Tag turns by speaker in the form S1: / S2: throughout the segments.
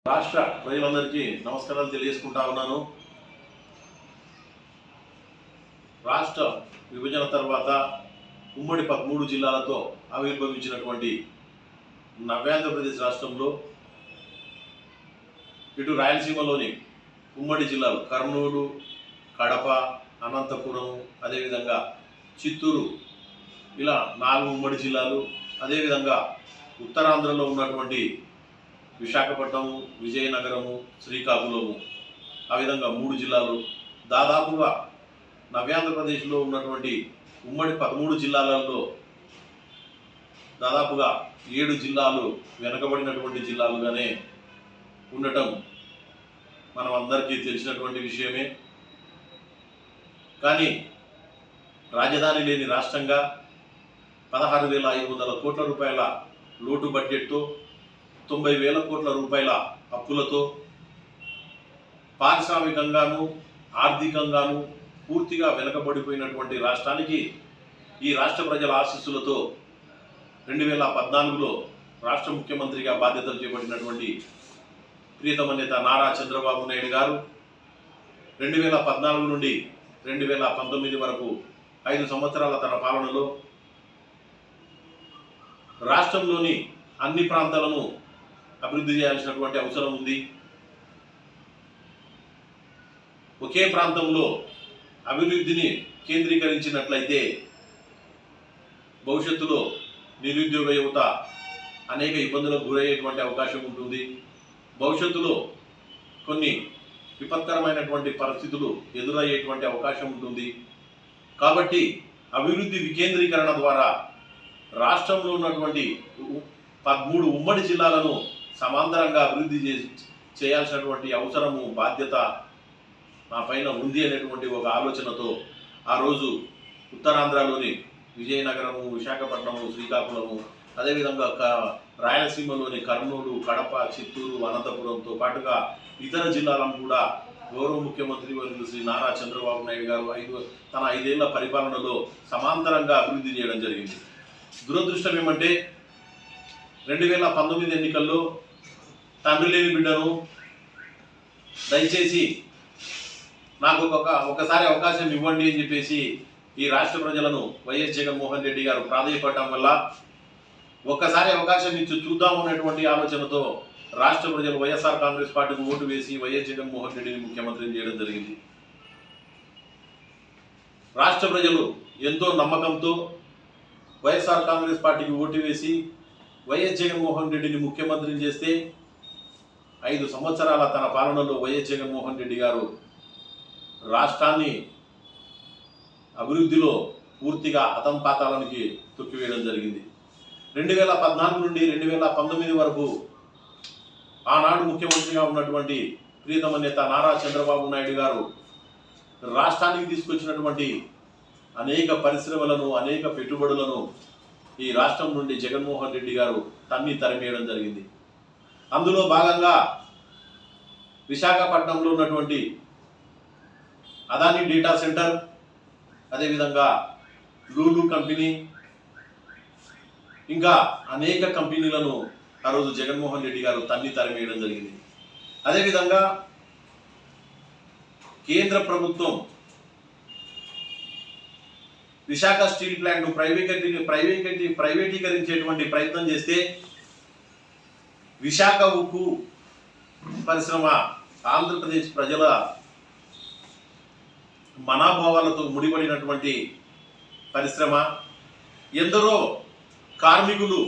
S1: రాష్ట్ర ప్రజలందరికీ నమస్కారాలు తెలియజేసుకుంటా ఉన్నాను. రాష్ట్ర విభజన తర్వాత ఉమ్మడి 13 జిల్లాలతో ఆవిర్భవించినటువంటి నవ్యాంధ్రప్రదేశ్ రాష్ట్రంలో ఇటు రాయలసీమలోని ఉమ్మడి జిల్లాలు కర్నూలు, కడప, అనంతపురం, అదేవిధంగా చిత్తూరు, ఇలా 4 ఉమ్మడి జిల్లాలు, అదేవిధంగా ఉత్తరాంధ్రలో ఉన్నటువంటి విశాఖపట్నము, విజయనగరము, శ్రీకాకుళము, ఆ విధంగా 3 జిల్లాలు, దాదాపుగా నవ్యాంధ్రప్రదేశ్లో ఉన్నటువంటి ఉమ్మడి 13 జిల్లాలలో దాదాపుగా 7 జిల్లాలు వెనకబడినటువంటి జిల్లాలుగానే ఉండటం మనం అందరికీ తెలిసినటువంటి విషయమే. కానీ రాజధాని లేని రాష్ట్రంగా 16,500 కోట్ల రూపాయల లోటు బడ్జెట్తో 90,000 కోట్ల రూపాయల అప్పులతో పారిశ్రామికంగాను ఆర్థికంగాను పూర్తిగా వెనకబడిపోయినటువంటి రాష్ట్రానికి ఈ రాష్ట్ర ప్రజల ఆశీస్సులతో 2014లో రాష్ట్ర ముఖ్యమంత్రిగా బాధ్యతలు చేపట్టినటువంటి ప్రియతమ నేత నారా చంద్రబాబు నాయుడు గారు 2014 నుండి 2019 వరకు 5 సంవత్సరాల తన పాలనలో రాష్ట్రంలోని అన్ని ప్రాంతాలను అభివృద్ధి చేయాల్సినటువంటి అవసరం ఉంది. ఒకే ప్రాంతంలో అభివృద్ధిని కేంద్రీకరించినట్లయితే భవిష్యత్తులో నిరుద్యోగ యువత అనేక ఇబ్బందులకు గురయ్యేటువంటి అవకాశం ఉంటుంది. భవిష్యత్తులో కొన్ని విపత్కరమైనటువంటి పరిస్థితులు ఎదురయ్యేటువంటి అవకాశం ఉంటుంది. కాబట్టి అభివృద్ధి వికేంద్రీకరణ ద్వారా రాష్ట్రంలో ఉన్నటువంటి 13 ఉమ్మడి జిల్లాలను సమాంతరంగా అభివృద్ధి చేయాల్సినటువంటి అవసరము, బాధ్యత నా పైన ఉంది అనేటువంటి ఒక ఆలోచనతో ఆ రోజు ఉత్తరాంధ్రలోని విజయనగరము, విశాఖపట్నము, శ్రీకాకుళము, అదేవిధంగా రాయలసీమలోని కర్నూలు, కడప, చిత్తూరు, అనంతపురంతో పాటుగా ఇతర జిల్లాలను కూడా గౌరవ ముఖ్యమంత్రి వర్యులు శ్రీ నారా చంద్రబాబు నాయుడు గారు తన 5 ఏళ్ల పరిపాలనలో సమాంతరంగా అభివృద్ధి చేయడం జరిగింది. దురదృష్టం ఏమంటే 2019 ఎన్నికల్లో తండ్రి లేని బిడ్డను దయచేసి నాకు ఒకసారి అవకాశం ఇవ్వండి అని చెప్పేసి ఈ రాష్ట్ర ప్రజలను వైఎస్ జగన్మోహన్ రెడ్డి గారు ప్రాధాన్యపడటం వల్ల ఒక్కసారి అవకాశం ఇచ్చి చూద్దాము అనేటువంటి ఆలోచనతో రాష్ట్ర ప్రజలు వైఎస్ఆర్ కాంగ్రెస్ పార్టీకి ఓటు వేసి వైఎస్ జగన్మోహన్ రెడ్డిని ముఖ్యమంత్రిని చేయడం జరిగింది. రాష్ట్ర ప్రజలు ఎంతో నమ్మకంతో వైఎస్ఆర్ కాంగ్రెస్ పార్టీకి ఓటు వేసి వైఎస్ జగన్మోహన్ రెడ్డిని ముఖ్యమంత్రిని చేస్తే 5 సంవత్సరాల తన పాలనలో వైఎస్ జగన్మోహన్ రెడ్డి గారు రాష్ట్రాన్ని అభివృద్ధిలో పూర్తిగా అతంపాతాలనికి తొక్కివేయడం జరిగింది. 2014 నుండి 2019 వరకు ఆనాడు ముఖ్యమంత్రిగా ఉన్నటువంటి ప్రియతమ నేత నారా చంద్రబాబు నాయుడు గారు రాష్ట్రానికి తీసుకొచ్చినటువంటి అనేక పరిశ్రమలను, అనేక పెట్టుబడులను ఈ రాష్ట్రం నుండి జగన్మోహన్ రెడ్డి గారు తరిమేయడం జరిగింది. అందులో భాగంగా విశాఖపట్నంలో ఉన్నటువంటి అదానీ డేటా సెంటర్, అదేవిధంగా లూలు కంపెనీ, ఇంకా అనేక కంపెనీలను ఆ రోజు జగన్మోహన్ రెడ్డి గారు తరిమేయడం జరిగింది. అదేవిధంగా కేంద్ర ప్రభుత్వం విశాఖ స్టీల్ ప్లాంట్ ప్రైవేటీకరించేటువంటి ప్రయత్నం చేస్తే విశాఖ ఉక్కు పరిశ్రమ ఆంధ్రప్రదేశ్ ప్రజల మనోభావాలతో ముడిపడినటువంటి పరిశ్రమ, ఎందరో కార్మికులు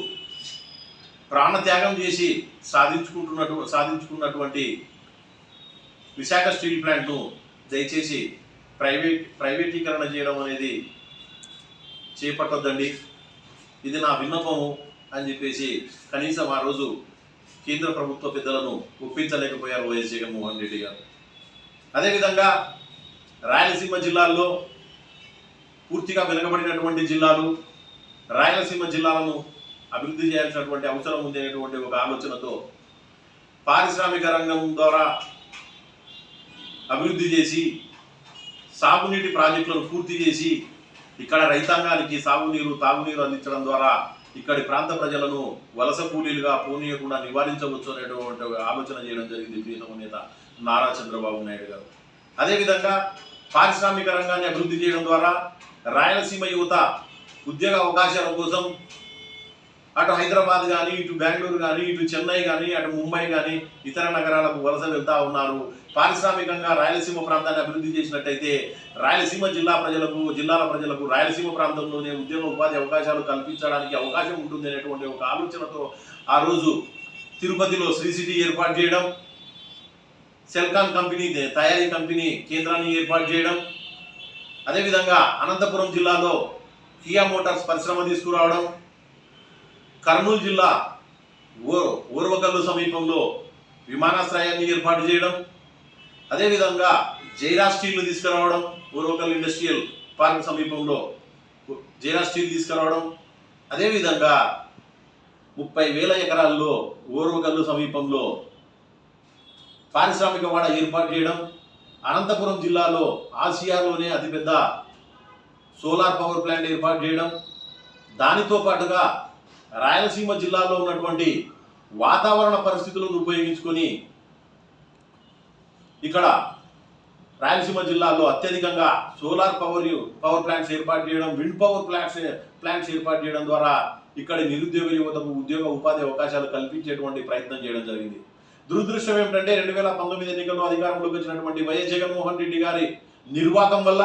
S1: ప్రాణత్యాగం చేసి సాధించుకున్నటువంటి విశాఖ స్టీల్ ప్లాంట్ను దయచేసి ప్రైవేటీకరణ చేయడం అనేది చేపట్టొద్దండి, ఇది నా విన్నపము అని చెప్పేసి కనీసం ఆ రోజు కేంద్ర ప్రభుత్వ పెద్దలను ఒప్పించలేకపోయారు వైఎస్ జగన్మోహన్ రెడ్డి గారు. అదేవిధంగా రాయలసీమ జిల్లాల్లో పూర్తిగా వెనుకబడినటువంటి జిల్లాలు, రాయలసీమ జిల్లాలను అభివృద్ధి చేయాల్సినటువంటి అవసరం ఉంది అనేటువంటి ఒక ఆలోచనతో పారిశ్రామిక రంగం ద్వారా అభివృద్ధి చేసి సాగునీటి ప్రాజెక్టులను పూర్తి చేసి ఇక్కడ రైతాంగానికి సాగునీరు, తాగునీరు అందించడం ద్వారా ఇక్కడి ప్రాంత ప్రజలను వలస కూలీలుగా పోనీయకుండా నివారించవచ్చు అనేటువంటి ఆలోచన చేయడం జరిగింది ప్రియతమ నేత నారా చంద్రబాబు నాయుడు గారు. అదేవిధంగా పారిశ్రామిక రంగాన్ని అభివృద్ధి చేయడం ద్వారా రాయలసీమ యువత ఉద్యోగ అవకాశాల కోసం అటు హైదరాబాద్ కానీ, ఇటు బెంగళూరు కానీ, ఇటు చెన్నై కానీ, అటు ముంబై కానీ ఇతర నగరాలకు వలస వెళ్తూ ఉన్నారు. పారిశ్రామికంగా రాయలసీమ ప్రాంతాన్ని అభివృద్ధి చేసినట్టయితే రాయలసీమ జిల్లాల ప్రజలకు రాయలసీమ ప్రాంతంలోనే ఉద్యోగ ఉపాధి అవకాశాలు కల్పించడానికి అవకాశం ఉంటుంది అనేటువంటి ఒక ఆలోచనతో ఆ రోజు తిరుపతిలో శ్రీ సిటీ ఏర్పాటు చేయడం, సెల్కాన్ కంపెనీ తయారీ కంపెనీ కేంద్రాన్ని ఏర్పాటు చేయడం, అదేవిధంగా అనంతపురం జిల్లాలో కియా మోటార్స్ పరిశ్రమ తీసుకురావడం, కర్నూలు జిల్లా ఓర్వకల్లు సమీపంలో విమానాశ్రయాన్ని ఏర్పాటు చేయడం, అదేవిధంగా జైరా స్టీల్ను తీసుకురావడం, ఓర్వకల్లు ఇండస్ట్రియల్ పార్క్ సమీపంలో జైరా స్టీల్ తీసుకురావడం, అదేవిధంగా 30,000 ఎకరాల్లో ఓర్వకల్లు సమీపంలో పారిశ్రామిక వాడ ఏర్పాటు చేయడం, అనంతపురం జిల్లాలో ఆసియాలోనే అతిపెద్ద సోలార్ పవర్ ప్లాంట్ ఏర్పాటు చేయడం, దానితో పాటుగా రాయలసీమ జిల్లాలో ఉన్నటువంటి వాతావరణ పరిస్థితులను ఉపయోగించుకొని ఇక్కడ రాయలసీమ జిల్లాలో అత్యధికంగా సోలార్ పవర్ ప్లాంట్స్ ఏర్పాటు చేయడం, విండ్ పవర్ ప్లాంట్స్ ఏర్పాటు చేయడం ద్వారా ఇక్కడ నిరుద్యోగ యువతకు ఉద్యోగ ఉపాధి అవకాశాలు కల్పించేటువంటి ప్రయత్నం చేయడం జరిగింది. దురదృష్టం ఏమిటంటే 2019 ఎన్నికల్లో అధికారంలోకి వచ్చినటువంటి వైఎస్ జగన్మోహన్ రెడ్డి గారి నిర్వాహకం వల్ల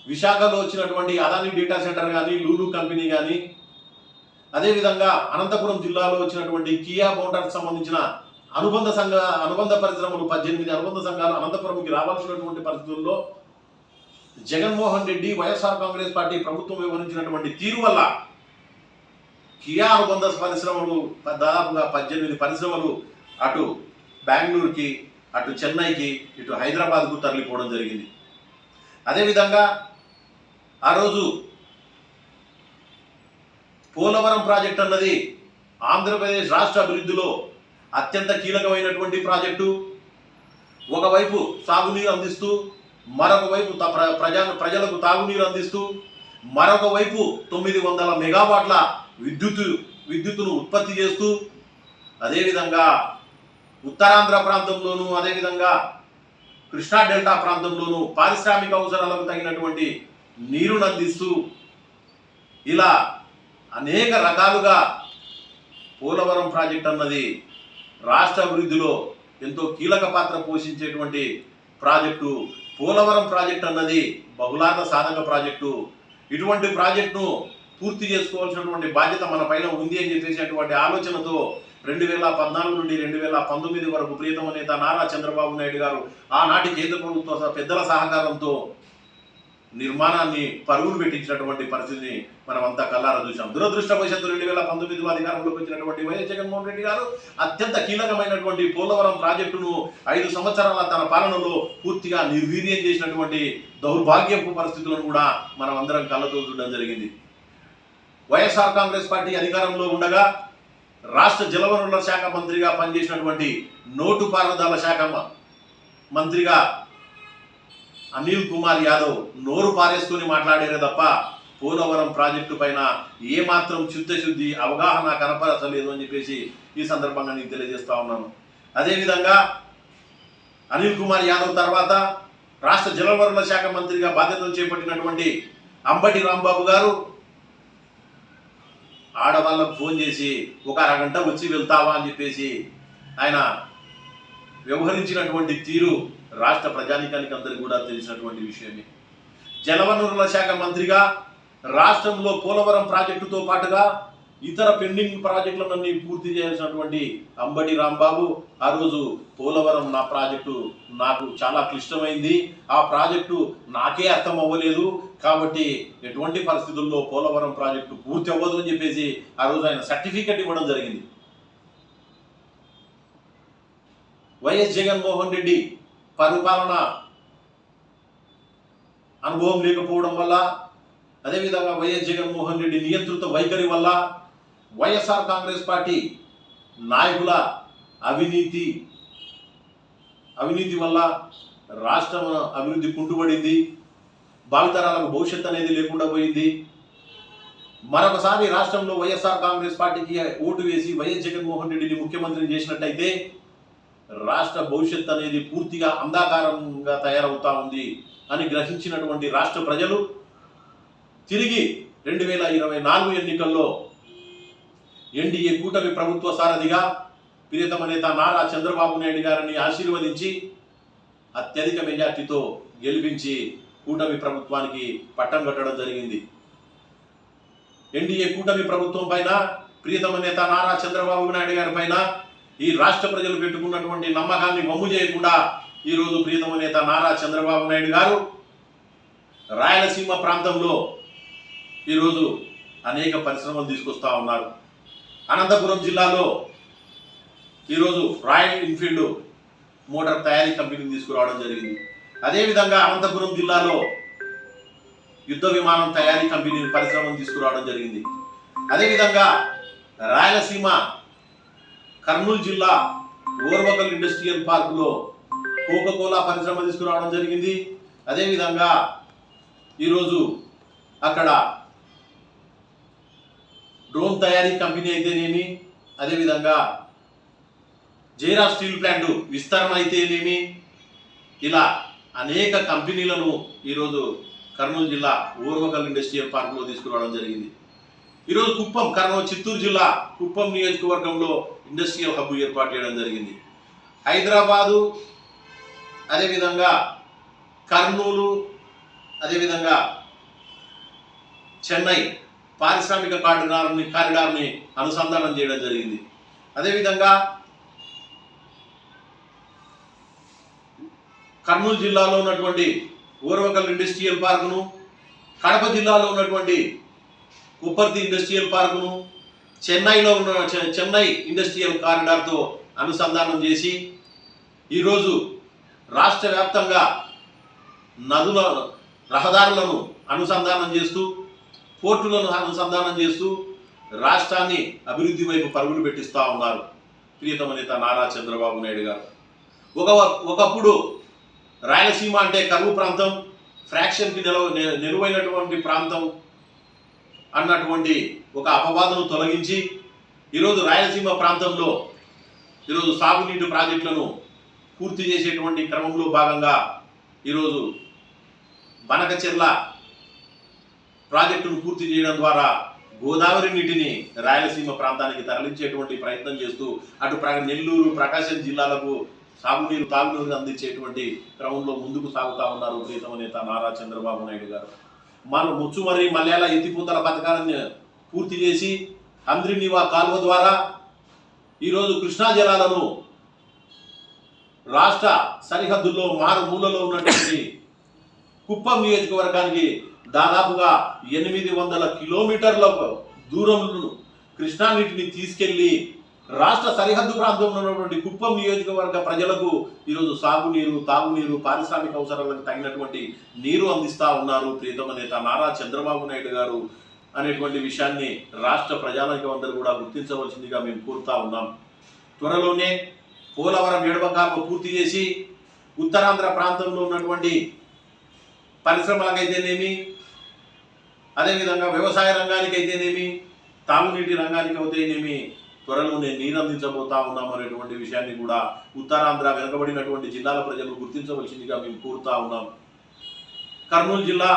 S1: విశాఖలో వచ్చినటువంటి అదాని డేటా సెంటర్ కానీ, లూలు కంపెనీ కానీ, అదేవిధంగా అనంతపురం జిల్లాలో వచ్చినటువంటి కియా మోటార్స్ సంబంధించిన అనుబంధ పరిశ్రమలు 18 అనుబంధ సంఘాలు అనంతపురంకి రావాల్సినటువంటి పరిస్థితుల్లో జగన్మోహన్ రెడ్డి వైఎస్ఆర్ కాంగ్రెస్ పార్టీ ప్రభుత్వం వ్యవహరించినటువంటి తీరు వల్ల కియా అనుబంధ పరిశ్రమలు దాదాపుగా 18 పరిశ్రమలు అటు బెంగళూరుకి, అటు చెన్నైకి, ఇటు హైదరాబాద్కు తరలిపోవడం జరిగింది. అదేవిధంగా ఆ రోజు పోలవరం ప్రాజెక్ట్ అన్నది ఆంధ్రప్రదేశ్ రాష్ట్ర అభివృద్ధిలో అత్యంత కీలకమైనటువంటి ప్రాజెక్టు. ఒకవైపు సాగునీరు అందిస్తూ, మరొక వైపు ప్రజలకు తాగునీరు అందిస్తూ, మరొక వైపు 900 మెగావాట్ల విద్యుత్తును ఉత్పత్తి చేస్తూ, అదేవిధంగా ఉత్తరాంధ్ర ప్రాంతంలోనూ, అదేవిధంగా కృష్ణా డెల్టా ప్రాంతంలోనూ పారిశ్రామిక అవసరాలకు తగినటువంటి నీరును అందిస్తూ, ఇలా అనేక రకాలుగా పోలవరం ప్రాజెక్ట్ అన్నది రాష్ట్ర అభివృద్ధిలో ఎంతో కీలక పాత్ర పోషించేటువంటి ప్రాజెక్టు. పోలవరం ప్రాజెక్ట్ అన్నది బహుళార్థ సాధక ప్రాజెక్టు. ఇటువంటి ప్రాజెక్టును పూర్తి చేసుకోవాల్సినటువంటి బాధ్యత మన పైన ఉంది అని చెప్పేసినటువంటి ఆలోచనతో 2014 నుండి 2019 వరకు ప్రియతమ నేత నారా చంద్రబాబు నాయుడు గారు ఆనాటి కేంద్ర ప్రభుత్వ పెద్దల సహకారంతో నిర్మాణాన్ని పరుగులు పెట్టించినటువంటి పరిస్థితిని మనం అంతా కల్లారా చూసాం. దురదృష్టవశాత్తు 2019లో అధికారంలోకి వచ్చినటువంటి వైఎస్ జగన్మోహన్ రెడ్డి గారు అత్యంత కీలకమైనటువంటి పోలవరం ప్రాజెక్టును 5 సంవత్సరాల తన పాలనలో పూర్తిగా నిర్వీర్యం చేసినటువంటి దౌర్భాగ్యపు పరిస్థితులను కూడా మనం అందరం కళ్ళతో చూడడం జరిగింది. వైఎస్ఆర్ కాంగ్రెస్ పార్టీ అధికారంలో ఉండగా రాష్ట్ర జలవనరుల శాఖ మంత్రిగా పనిచేసినటువంటి నోటు పారుదల శాఖ మంత్రిగా అనిల్ కుమార్ యాదవ్ నోరు పారేసుకొని మాట్లాడారే తప్ప పోలవరం ప్రాజెక్టు పైన ఏమాత్రం చిత్తశుద్ధి అవగాహన కనపరచలేదు అని చెప్పేసి ఈ సందర్భంగా నేను తెలియజేస్తా ఉన్నాను. అదేవిధంగా అనిల్ కుమార్ యాదవ్ తర్వాత రాష్ట్ర జలవనరుల శాఖ మంత్రిగా బాధ్యతలు చేపట్టినటువంటి అంబటి రాంబాబు గారు ఆడవాళ్ళకు ఫోన్ చేసి ఒక అరగంట వచ్చి వెళ్తావా అని చెప్పేసి ఆయన వ్యవహరించినటువంటి తీరు రాష్ట్ర ప్రజానీకానికి అందరికీ కూడా తెలిసినటువంటి విషయమే. జలవనరుల శాఖ మంత్రిగా రాష్ట్రంలో పోలవరం ప్రాజెక్టుతో పాటుగా ఇతర పెండింగ్ ప్రాజెక్టులన్నీ పూర్తి చేయాల్సినటువంటి అంబటి రాంబాబు ఆ రోజు పోలవరం నా ప్రాజెక్టు నాకు చాలా క్లిష్టమైంది, ఆ ప్రాజెక్టు నాకే అర్థం అవ్వలేదు, కాబట్టి ఎటువంటి పరిస్థితుల్లో పోలవరం ప్రాజెక్టు పూర్తి అవ్వదు అని చెప్పేసి ఆ రోజు ఆయన సర్టిఫికెట్ ఇవ్వడం జరిగింది. వైఎస్ జగన్మోహన్ రెడ్డి పరిపాలన అనుభవం లేకపోవడం వల్ల, అదేవిధంగా వైఎస్ జగన్మోహన్ రెడ్డి నియంత్రిత వైఖరి వల్ల, వైఎస్ఆర్ కాంగ్రెస్ పార్టీ నాయకుల అవినీతి వల్ల రాష్ట్రం అభివృద్ధి కుంటుపడింది, భావితరాలకు భవిష్యత్తు అనేది లేకుండా పోయింది. మరొకసారి రాష్ట్రంలో వైఎస్ఆర్ కాంగ్రెస్ పార్టీకి ఓటు వేసి వైఎస్ జగన్మోహన్ రెడ్డిని ముఖ్యమంత్రిని చేసినట్టయితే రాష్ట్ర భవిష్యత్ అనేది పూర్తిగా అంధకారంగా తయారవుతా ఉంది అని గ్రహించినటువంటి రాష్ట్ర ప్రజలు తిరిగి 2024 ఎన్నికల్లో ఎన్డీఏ కూటమి ప్రభుత్వ సారథిగా ప్రియతమ నేత నారా చంద్రబాబు నాయుడు గారిని ఆశీర్వదించి అత్యధిక మెజార్టీతో గెలిపించి కూటమి ప్రభుత్వానికి పట్టం కట్టడం జరిగింది. ఎన్డీఏ కూటమి ప్రభుత్వం పైన, ప్రియతమ నేత నారా చంద్రబాబు నాయుడు గారి పైన ఈ రాష్ట్ర ప్రజలు పెట్టుకున్నటువంటి నమ్మకాన్ని వమ్ము చేయకుండా ఈరోజు ప్రియతమ నేత నారా చంద్రబాబు నాయుడు గారు రాయలసీమ ప్రాంతంలో ఈరోజు అనేక పరిశ్రమలు తీసుకొస్తా ఉన్నారు. అనంతపురం జిల్లాలో ఈరోజు రాయల్ ఎన్ఫీల్డ్ మోటార్ తయారీ కంపెనీని తీసుకురావడం జరిగింది. అదేవిధంగా అనంతపురం జిల్లాలో యుద్ధ విమానం తయారీ కంపెనీ పరిశ్రమను తీసుకురావడం జరిగింది. అదేవిధంగా రాయలసీమ కర్నూలు జిల్లా ఓర్వకల్ ఇండస్ట్రియల్ పార్కులో కోకోకోలా పరిశ్రమ తీసుకురావడం జరిగింది. అదేవిధంగా ఈరోజు అక్కడ డ్రోన్ తయారీ కంపెనీ అయితేనేమి, అదేవిధంగా జైరా స్టీల్ ప్లాంట్ విస్తరణ అయితేనేమి, ఇలా అనేక కంపెనీలను ఈరోజు కర్నూలు జిల్లా ఓర్వకల్ ఇండస్ట్రియల్ పార్కులో తీసుకురావడం జరిగింది. ఈరోజు కుప్పం, చిత్తూరు జిల్లా కుప్పం నియోజకవర్గంలో ఇండస్ట్రియల్ హబ్ ఏర్పాటు చేయడం జరిగింది. హైదరాబాదు, అదేవిధంగా కర్నూలు, అదేవిధంగా చెన్నై పారిశ్రామిక కారిడార్ని అనుసంధానం చేయడం జరిగింది. అదేవిధంగా కర్నూలు జిల్లాలో ఉన్నటువంటి ఓర్వకల్ ఇండస్ట్రియల్ పార్కును, కడప జిల్లాలో ఉన్నటువంటి కుప్పర్తి ఇండస్ట్రియల్ పార్కును, చెన్నైలో ఉన్న చెన్నై ఇండస్ట్రియల్ కారిడార్తో అనుసంధానం చేసి ఈరోజు రాష్ట్ర వ్యాప్తంగా నదుల రహదారులను అనుసంధానం చేస్తూ, పోర్టులను అనుసంధానం చేస్తూ రాష్ట్రాన్ని అభివృద్ధి వైపు పరుగులు పెట్టిస్తూ ఉన్నారు ప్రియతమ నేత నారా చంద్రబాబు నాయుడు గారు. ఒకప్పుడు రాయలసీమ అంటే కరువు ప్రాంతం, ఫ్రాక్షన్కి నెలువైనటువంటి ప్రాంతం అన్నటువంటి ఒక అపవాదను తొలగించి ఈరోజు రాయలసీమ ప్రాంతంలో ఈరోజు సాగునీటి ప్రాజెక్టులను పూర్తి చేసేటువంటి క్రమంలో భాగంగా ఈరోజు బనకచెర్ల ప్రాజెక్టును పూర్తి చేయడం ద్వారా గోదావరి నీటిని రాయలసీమ ప్రాంతానికి తరలించేటువంటి ప్రయత్నం చేస్తూ అటు నెల్లూరు, ప్రకాశం జిల్లాలకు తాగునీరు అందించేటువంటి క్రమంలో ముందుకు సాగుతా ఉన్నారు ప్రియతమ నేత నారా చంద్రబాబు నాయుడు గారు. మనం ముచ్చుమర్రి మల్యాల ఎత్తిపోతల పథకాలను పూర్తి చేసి అంద్రినివా కాలువ ద్వారా ఈరోజు కృష్ణా జలాలను రాష్ట్ర సరిహద్దుల్లో మారుమూలలో ఉన్నటువంటి కుప్పం నియోజకవర్గానికి దాదాపుగా 800 కిలోమీటర్ల దూరంలో కృష్ణా నీటిని తీసుకెళ్లి రాష్ట్ర సరిహద్దు ప్రాంతంలో ఉన్నటువంటి కుప్పం నియోజకవర్గ ప్రజలకు ఈరోజు సాగునీరు, తాగునీరు, పారిశ్రామిక అవసరాలకు తగినటువంటి నీరు అందిస్తూ ఉన్నారు ప్రియతమ నేత నారా చంద్రబాబు నాయుడు గారు అనేటువంటి విషయాన్ని రాష్ట్ర ప్రజానికం అందరూ కూడా గుర్తించవలసిందిగా మేము కోరుతా ఉన్నాం. త్వరలోనే పోలవరం ఎడమకాలను పూర్తి చేసి ఉత్తరాంధ్ర ప్రాంతంలో ఉన్నటువంటి పరిశ్రమలకైతేనేమి, అదేవిధంగా వ్యవసాయ రంగానికి అయితేనేమి, తాగునీటి రంగానికి అయితేనేమి త్వరలోనే నీరు అందించబోతా ఉన్నాం అనేటువంటి విషయాన్ని కూడా ఉత్తరాంధ్ర వెనుకబడినటువంటి జిల్లాల ప్రజలు గుర్తించవలసిందిగా మేము కోరుతా ఉన్నాం. కర్నూలు జిల్లా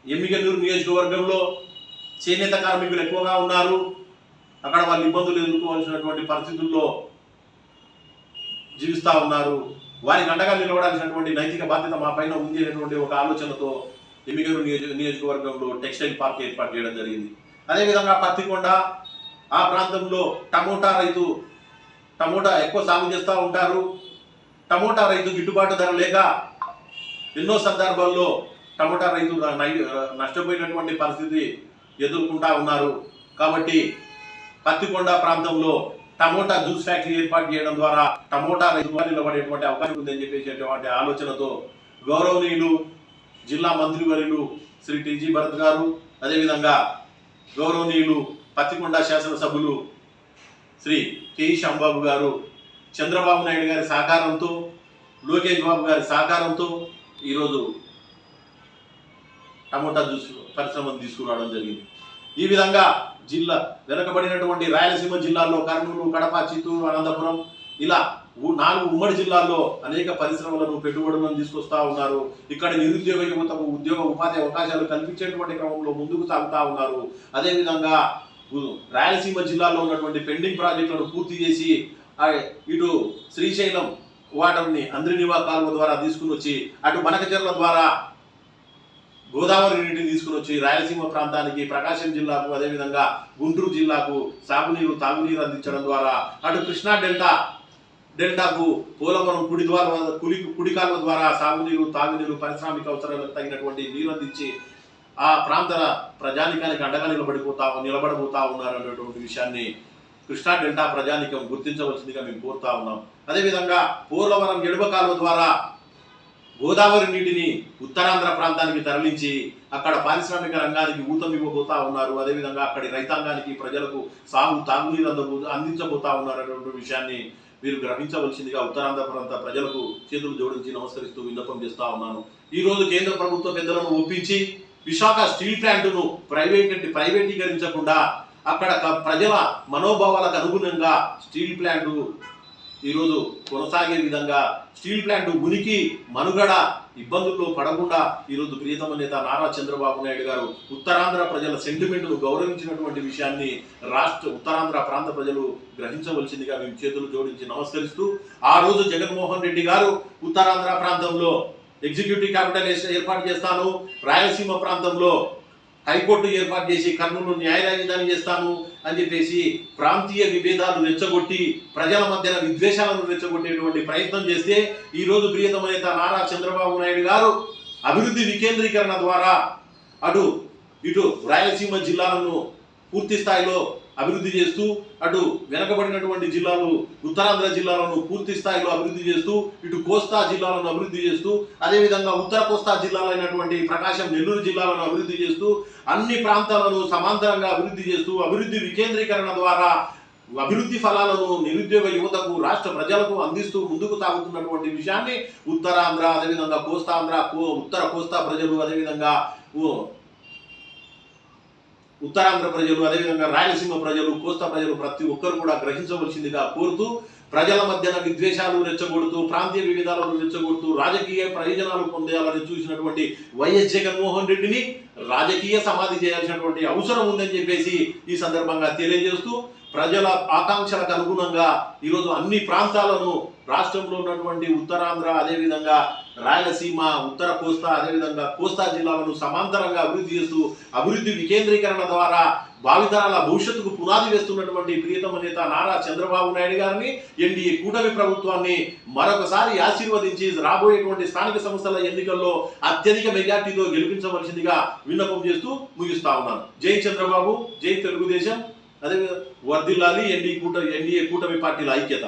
S1: ఎమ్మిగనూరు నియోజకవర్గంలో చేనేత కార్మికులు ఎక్కువగా ఉన్నారు. అక్కడ వాళ్ళు ఇబ్బందులు ఎదుర్కోవాల్సినటువంటి పరిస్థితుల్లో జీవిస్తూ ఉన్నారు. వారికి అండగా నిలబడాల్సినటువంటి నైతిక బాధ్యత మా పైన ఉంది అనేటువంటి ఒక ఆలోచనతో ఎమ్మిగనూరు నియోజకవర్గంలో టెక్స్టైల్ పార్క్ ఏర్పాటు చేయడం జరిగింది. అదేవిధంగా పత్తికొండ ఆ ప్రాంతంలో టమోటా ఎక్కువ సాగు చేస్తూ ఉంటారు. టమోటా రైతు గిట్టుబాటు ధర లేక ఎన్నో సందర్భాల్లో టమోటా రైతు నష్టపోయినటువంటి పరిస్థితి ఎదుర్కొంటా ఉన్నారు. కాబట్టి పత్తికొండ ప్రాంతంలో టమోటా జ్యూస్ ఫ్యాక్టరీ ఏర్పాటు చేయడం ద్వారా టమోటా రైతుగా నిలబడేటువంటి అవకాశం ఉందని చెప్పేసేటువంటి ఆలోచనతో గౌరవనీయులు జిల్లా మంత్రివర్యులు శ్రీ టీజీ భరత్ గారు, అదేవిధంగా గౌరవనీయులు పత్తికొండ శాసనసభ్యులు శ్రీ కేఈ శ్యాంబాబు గారు, చంద్రబాబు నాయుడు గారి సహకారంతో, లోకేష్ బాబు గారి సహకారంతో ఈరోజు టమోటా జ్యూస్ పరిశ్రమను తీసుకురావడం జరిగింది. ఈ విధంగా వెనుకబడినటువంటి రాయలసీమ జిల్లాల్లో కర్నూలు, కడప, చిత్తూరు, అనంతపురం ఇలా 4 ఉమ్మడి జిల్లాల్లో అనేక పరిశ్రమలను, పెట్టుబడులను తీసుకొస్తా ఉన్నారు. ఇక్కడ నిరుద్యోగ యువతకు ఉద్యోగ ఉపాధి అవకాశాలు కల్పించేటువంటి క్రమంలో ముందుకు సాగుతా ఉన్నారు. అదేవిధంగా రాయలసీమ జిల్లాలో ఉన్నటువంటి పెండింగ్ ప్రాజెక్టులను పూర్తి చేసి ఇటు శ్రీశైలం వాటర్ని అంద్రినివా కాలువ ద్వారా తీసుకుని వచ్చి అటు బనకచెర్ల ద్వారా గోదావరి నీటిని తీసుకుని వచ్చి రాయలసీమ ప్రాంతానికి, ప్రకాశం జిల్లాకు, అదేవిధంగా గుంటూరు జిల్లాకు సాగునీరు, తాగునీరు అందించడం ద్వారా అటు కృష్ణా డెల్టాకు పోలవరం కుడి కాలువ ద్వారా సాగునీరు, తాగునీరు, పారిశ్రామిక అవసరాలకు తగినటువంటి నీరు అందించి ఆ ప్రాంత ప్రజానికానికి అండగా నిలబడబోతా ఉన్నారు అనేటువంటి విషయాన్ని కృష్ణా డెల్టా ప్రజానికం గుర్తించవలసిందిగా మేము కోరుతా ఉన్నాం. అదేవిధంగా పోలవరం ఎడమ కాలువ ద్వారా గోదావరి నీటిని ఉత్తరాంధ్ర ప్రాంతానికి తరలించి అక్కడ పారిశ్రామిక రంగానికి ఊతమివ్వబోతా ఉన్నారు. అదేవిధంగా అక్కడి రైతాంగానికి, ప్రజలకు తాగునీరు అందించబోతా ఉన్నారు అనేటువంటి విషయాన్ని మీరు గ్రహించవలసిందిగా ఉత్తరాంధ్ర ప్రాంత ప్రజలకు చేతులు జోడించి నమస్కరిస్తూ విన్నపం చేస్తా ఉన్నాను. ఈరోజు కేంద్ర ప్రభుత్వ పెద్దలను ఒప్పించి విశాఖ స్టీల్ ప్లాంటును ప్రైవేటీకరించకుండా అక్కడ ప్రజల మనోభావాలకు అనుగుణంగా స్టీల్ ప్లాంటు ఈరోజు కొనసాగే విధంగా స్టీల్ ప్లాంట్ ఉనికి, మనుగడ ఇబ్బందుల్లో పడకుండా ఈరోజు ప్రియతమ నేత నారా చంద్రబాబు నాయుడు గారు ఉత్తరాంధ్ర ప్రజల సెంటిమెంట్ను గౌరవించినటువంటి విషయాన్ని ఉత్తరాంధ్ర ప్రాంత ప్రజలు గ్రహించవలసిందిగా మేము చేతులు జోడించి నమస్కరిస్తూ, ఆ రోజు జగన్మోహన్ రెడ్డి గారు ఉత్తరాంధ్ర ప్రాంతంలో ఎగ్జిక్యూటివ్ క్యాపిటల్ ఏర్పాటు చేస్తాను, రాయలసీమ ప్రాంతంలో హైకోర్టు ఏర్పాటు చేసి కర్నూలు న్యాయ రాజధాని చేస్తాను అని చెప్పేసి ప్రాంతీయ విభేదాలు రెచ్చగొట్టి ప్రజల మధ్యన విద్వేషాలను రెచ్చగొట్టేటువంటి ప్రయత్నం చేస్తే ఈరోజు ప్రియతమ నేత నారా చంద్రబాబు నాయుడు గారు అభివృద్ధి వికేంద్రీకరణ ద్వారా ఇటు రాయలసీమ జిల్లాలను పూర్తి స్థాయిలో అభివృద్ధి చేస్తూ, అటు వెనకబడినటువంటి జిల్లాలు ఉత్తరాంధ్ర జిల్లాలను పూర్తి స్థాయిలో అభివృద్ధి చేస్తూ, ఇటు కోస్తా జిల్లాలను అభివృద్ధి చేస్తూ, అదేవిధంగా ఉత్తర కోస్తా జిల్లాలైనటువంటి ప్రకాశం, నెల్లూరు జిల్లాలను అభివృద్ధి చేస్తూ, అన్ని ప్రాంతాలను సమాంతరంగా అభివృద్ధి చేస్తూ అభివృద్ధి వికేంద్రీకరణ ద్వారా అభివృద్ధి ఫలాలను నిరుద్యోగ యువతకు, రాష్ట్ర ప్రజలకు అందిస్తూ ముందుకు సాగుతున్నటువంటి విషయాన్ని ఉత్తరాంధ్ర, అదేవిధంగా ఉత్తర కోస్తా ప్రజలు, అదేవిధంగా ఉత్తరాంధ్ర ప్రజలు, అదేవిధంగా రాయలసీమ ప్రజలు, కోస్తా ప్రజలు ప్రతి ఒక్కరు కూడా గ్రహించవలసిందిగా కోరుతూ, ప్రజల మధ్యన విద్వేషాలు రెచ్చగొడుతూ, ప్రాంతీయ విభేదాలను రెచ్చగొడుతూ రాజకీయ ప్రయోజనాలు పొందేయాలని చూసినటువంటి వైఎస్ జగన్మోహన్ రెడ్డిని రాజకీయ సమాధి చేయాల్సినటువంటి అవసరం ఉందని చెప్పేసి ఈ సందర్భంగా తెలియజేస్తూ, ప్రజల ఆకాంక్షలకు అనుగుణంగా ఈరోజు అన్ని ప్రాంతాలను రాష్ట్రంలో ఉన్నటువంటి ఉత్తరాంధ్ర, అదేవిధంగా రాయలసీమ, ఉత్తర కోస్తా, అదేవిధంగా కోస్తా జిల్లాలను సమాంతరంగా అభివృద్ధి చేస్తూ అభివృద్ధి వికేంద్రీకరణ ద్వారా భావితరాల భవిష్యత్తుకు పునాది వేస్తున్నటువంటి ప్రియతమ నేత నారా చంద్రబాబు నాయుడు గారిని, ఎన్డీఏ కూటమి ప్రభుత్వాన్ని మరొకసారి ఆశీర్వదించి రాబోయేటువంటి స్థానిక సంస్థల ఎన్నికల్లో అత్యధిక మెజార్టీతో గెలిపించవలసిందిగా విన్నపం చేస్తూ ముగిస్తా ఉన్నాను. జై చంద్రబాబు, జై తెలుగుదేశం, అదే వర్ధిల్లాలి ఎన్డీఏ కూటమి పార్టీల ఐక్యత.